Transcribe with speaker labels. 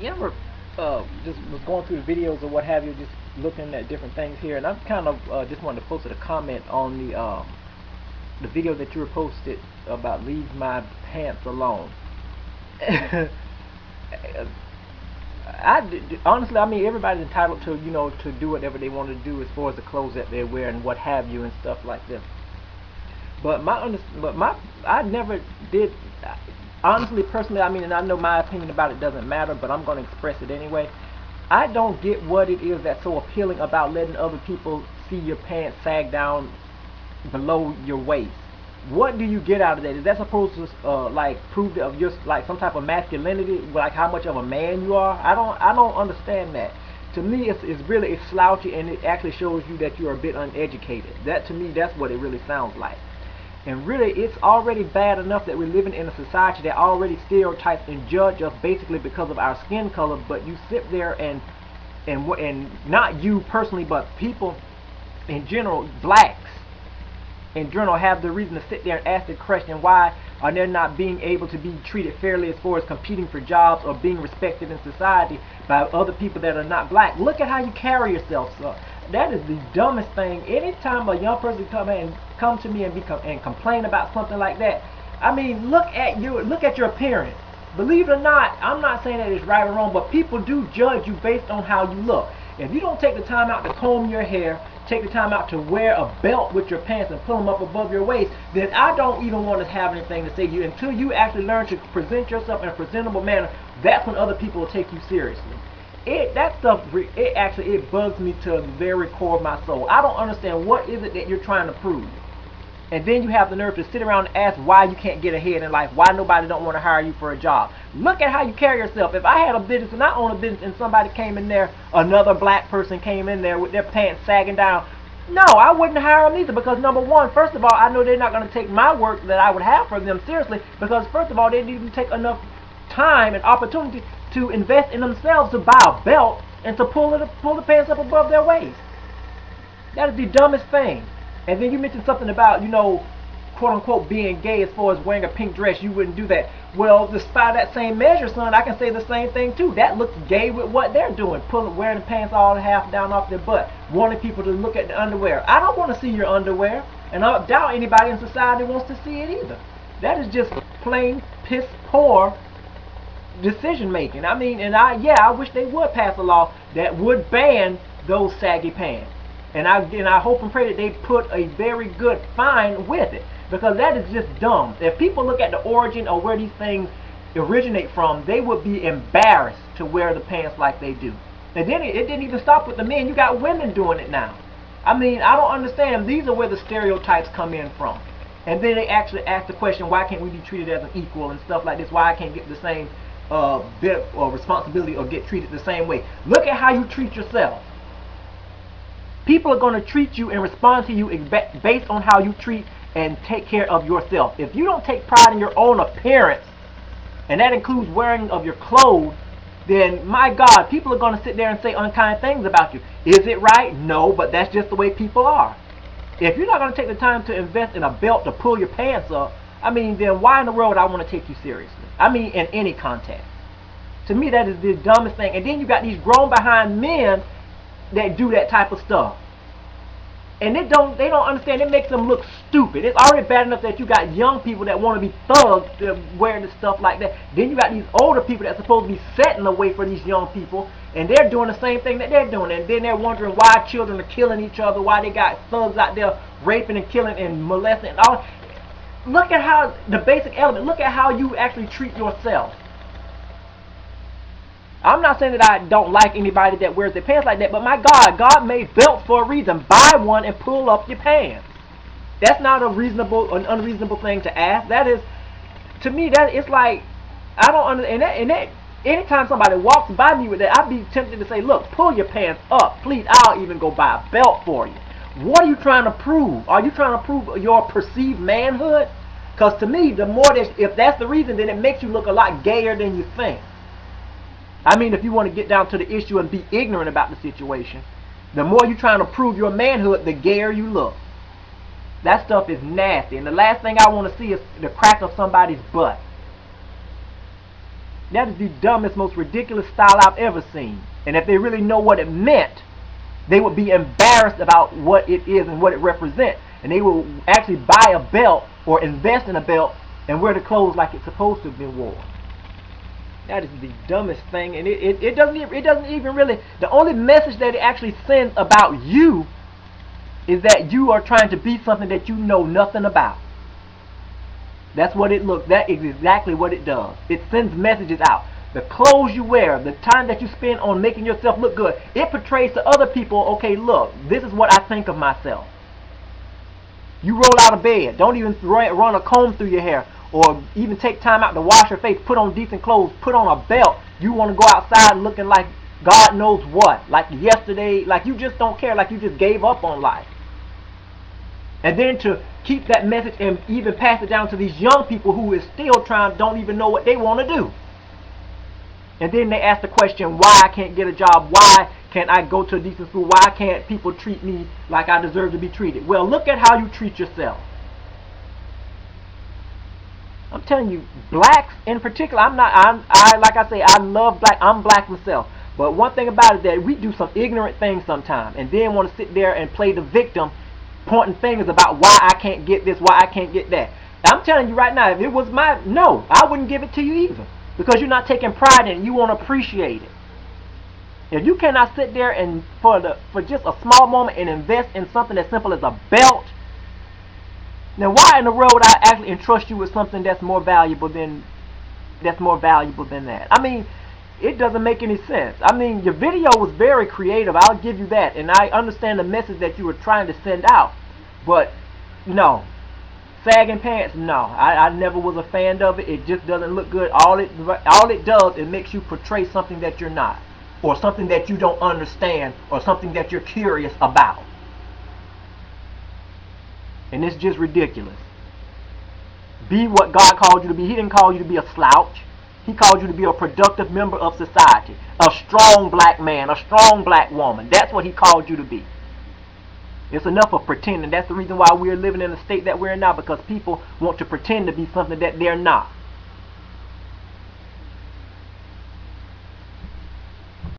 Speaker 1: You ever just was going through the videos or what have you, just looking at different things here, and I'm kind of just wanted to post a comment on the video that you were posted about leave my pants alone. Honestly, I mean, everybody's entitled to to do whatever they want to do as far as the clothes that they wear and what have you and stuff like this. But I never did. Honestly, personally, I mean, and I know my opinion about it doesn't matter, but I'm going to express it anyway. I don't get what it is that's so appealing about letting other people see your pants sag down below your waist. What do you get out of that? Is that supposed to like prove of your like some type of masculinity, like how much of a man you are? I don't understand that. To me, it's really it's slouchy, and it actually shows you that you're a bit uneducated. That to me, that's what it really sounds like. And really, it's already bad enough that we're living in a society that already stereotypes and judge us basically because of our skin color. But you sit there and not you personally, but people in general, blacks in general, have the reason to sit there and ask the question, why are they not being able to be treated fairly as far as competing for jobs or being respected in society by other people that are not black? Look at how you carry yourself, sir. That is the dumbest thing. Anytime a young person come to me and complain about something like that, I mean, look at your appearance. Believe it or not, I'm not saying that it's right or wrong, but people do judge you based on how you look. If you don't take the time out to comb your hair, take the time out to wear a belt with your pants and pull them up above your waist, then I don't even want to have anything to say to you. Until you actually learn to present yourself in a presentable manner, that's when other people will take you seriously. That stuff, it bugs me to the very core of my soul. I don't understand what is it that you're trying to prove. And then you have the nerve to sit around and ask why you can't get ahead in life, why nobody don't want to hire you for a job. Look at how you carry yourself. If I had a business and I own a business and somebody came in there, another black person came in there with their pants sagging down, no, I wouldn't hire them either, because number one, first of all, I know they're not going to take my work that I would have for them seriously, because first of all, they didn't even take enough time and opportunity to invest in themselves to buy a belt and to pull the pants up above their waist. That is the dumbest thing. And then you mentioned something about, quote unquote, being gay as far as wearing a pink dress. You wouldn't do that. Well, despite that same measure, son, I can say the same thing too. That looks gay with what they're doing, wearing the pants all half down off their butt, wanting people to look at the underwear. I don't want to see your underwear, and I doubt anybody in society wants to see it either. That is just plain piss poor decision making. I mean, I wish they would pass a law that would ban those saggy pants. And I hope and pray that they put a very good fine with it, because that is just dumb. If people look at the origin or where these things originate from, they would be embarrassed to wear the pants like they do. And then it didn't even stop with the men. You got women doing it now. I mean, I don't understand. These are where the stereotypes come in from. And then they actually ask the question, why can't we be treated as an equal and stuff like this? Why I can't get the same bit or responsibility or get treated the same way? Look at how you treat yourself. People are going to treat you and respond to you based on how you treat and take care of yourself. If you don't take pride in your own appearance, and that includes wearing of your clothes, then my God, people are going to sit there and say unkind things about you. Is it right? No, but that's just the way people are. If you're not going to take the time to invest in a belt to pull your pants up, I mean, then why in the world would I want to take you seriously? I mean, in any context. To me, that is the dumbest thing. And then you got these grown behind men that do that type of stuff, and they don't understand. It makes them look stupid. It's already bad enough that you got young people that want to be thugs wearing the stuff like that. Then you got these older people that's supposed to be setting the way for these young people, and they're doing the same thing that they're doing. And then they're wondering why children are killing each other, why they got thugs out there raping and killing and molesting and all. Look at how the basic element. Look at how you actually treat yourself. I'm not saying that I don't like anybody that wears their pants like that, but my God made belts for a reason. Buy one and pull up your pants. That's not an unreasonable thing to ask. That is, to me, that it's like, I don't understand. And that anytime somebody walks by me with that, I'd be tempted to say, look, pull your pants up, please. I'll even go buy a belt for you. What are you trying to prove? Are you trying to prove your perceived manhood? Because to me, if that's the reason, then it makes you look a lot gayer than you think. I mean, if you want to get down to the issue and be ignorant about the situation, the more you're trying to prove your manhood, the gayer you look. That stuff is nasty. And the last thing I want to see is the crack of somebody's butt. That is the dumbest, most ridiculous style I've ever seen. And if they really know what it meant, they would be embarrassed about what it is and what it represents. And they will actually buy a belt or invest in a belt and wear the clothes like it's supposed to have been worn. That is the dumbest thing, and it doesn't even really. The only message that it actually sends about you is that you are trying to be something that you know nothing about. That's what it looks. That is exactly what it does. It sends messages out. The clothes you wear, the time that you spend on making yourself look good, it portrays to other people, okay, look, this is what I think of myself. You roll out of bed. Don't even run a comb through your hair or even take time out to wash your face, put on decent clothes, put on a belt. You want to go outside looking like God knows what, like yesterday, like you just don't care, like you just gave up on life. And then to keep that message and even pass it down to these young people who is still don't even know what they want to do. And then they ask the question, why I can't get a job? Why can't I go to a decent school? Why can't people treat me like I deserve to be treated? Well, look at how you treat yourself. I'm telling you, blacks in particular, like I say, I love black. I'm black myself. But one thing about it is that we do some ignorant things sometimes and then want to sit there and play the victim, pointing fingers about why I can't get this, why I can't get that. I'm telling you right now, if it was no, I wouldn't give it to you either. Because you're not taking pride in it, you won't appreciate it. If you cannot sit there and for just a small moment and invest in something as simple as a belt, then why in the world would I actually entrust you with something that's more valuable than that? I mean, it doesn't make any sense. I mean, your video was very creative, I'll give you that, and I understand the message that you were trying to send out. But no. Sagging pants, no. I never was a fan of it. It just doesn't look good. All it does, it makes you portray something that you're not, or something that you don't understand, or something that you're curious about. And it's just ridiculous. Be what God called you to be. He didn't call you to be a slouch. He called you to be a productive member of society, a strong black man, a strong black woman. That's what he called you to be. It's enough of pretending. That's the reason why we're living in the state that we're in now, because people want to pretend to be something that they're not.